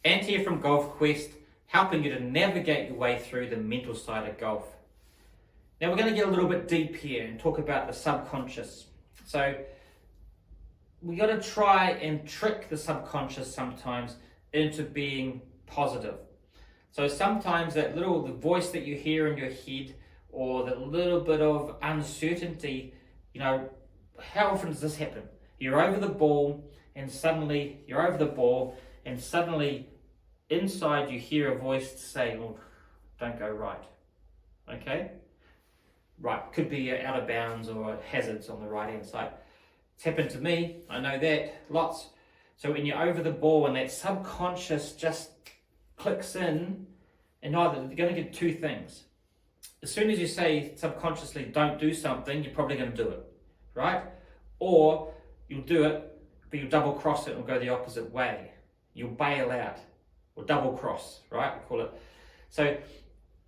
Ant here from Golf Quest, helping you to navigate your way through the mental side of golf. Now we're going to get a little bit deep here and talk about the subconscious. So we got to try and trick the subconscious sometimes into being positive. So sometimes that the voice that you hear in your head, or the little bit of uncertainty, how often does this happen? You're over the ball and suddenly inside you hear a voice say, "Oh, don't go right." Okay? Right, could be out of bounds or hazards on the right hand side. It's happened to me, I know that, lots. So when you're over the ball and that subconscious just clicks in, and either you're going to get two things. As soon as you say subconsciously don't do something, you're probably going to do it, right? Or you'll do it, but you'll double cross it and go the opposite way. You'll bail out, or double cross, right? We call it. So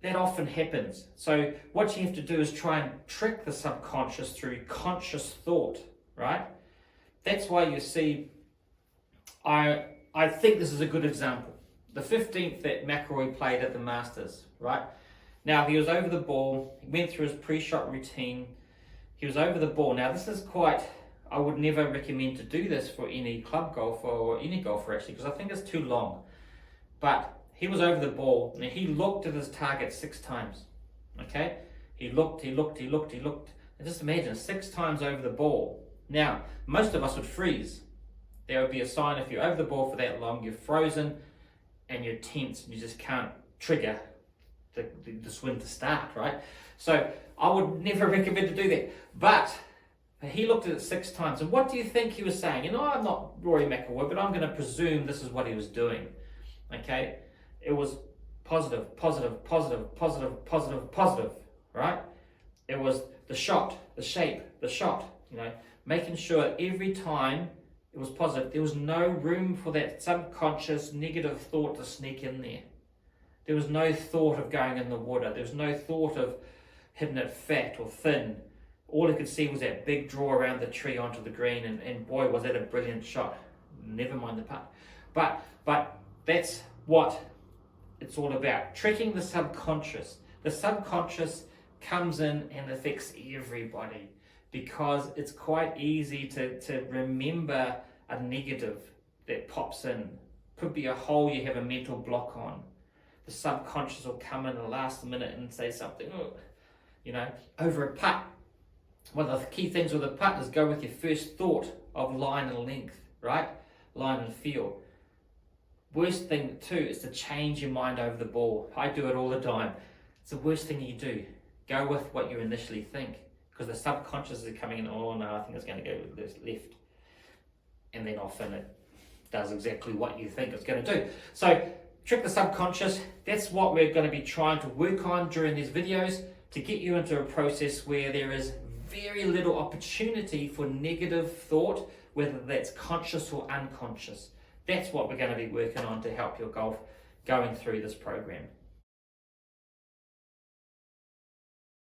that often happens. So what you have to do is try and trick the subconscious through conscious thought, right? That's why you see, I think this is a good example. The 15th that McIlroy played at the Masters, right? Now he was over the ball, he went through his pre-shot routine, he was over the ball. Now this is I would never recommend to do this for any club golfer or any golfer actually, because I think it's too long. But he was over the ball and he looked at his target 6 times, okay? He looked. And just imagine 6 times over the ball. Now, most of us would freeze. There would be a sign if you're over the ball for that long, you're frozen and you're tense and you just can't trigger the swing to start, right? So I would never recommend to do that. But he looked at it 6 times, and what do you think he was saying? I'm not Rory McIlroy, but I'm going to presume this is what he was doing, okay? It was positive, right? It was the shot, the shape, the shot, making sure every time it was positive. There was no room for that subconscious negative thought to sneak in there. There was no thought of going in the water. There was no thought of hitting it fat or thin. All he could see was that big draw around the tree onto the green, and boy, was that a brilliant shot. Never mind the putt. But that's what it's all about. Tricking the subconscious. The subconscious comes in and affects everybody, because it's quite easy to remember a negative that pops in. Could be a hole you have a mental block on. The subconscious will come in the last minute and say something, over a putt. One of the key things with a putt is go with your first thought of line and length, right? Line and feel. Worst thing too is to change your mind over the ball. I do it all the time. It's the worst thing you do. Go with what you initially think, because the subconscious is coming in, oh no, I think it's going to go left. And then often it does exactly what you think it's going to do. So trick the subconscious. That's what we're going to be trying to work on during these videos, to get you into a process where there is very little opportunity for negative thought, whether that's conscious or unconscious. That's what we're going to be working on to help your golf going through this program.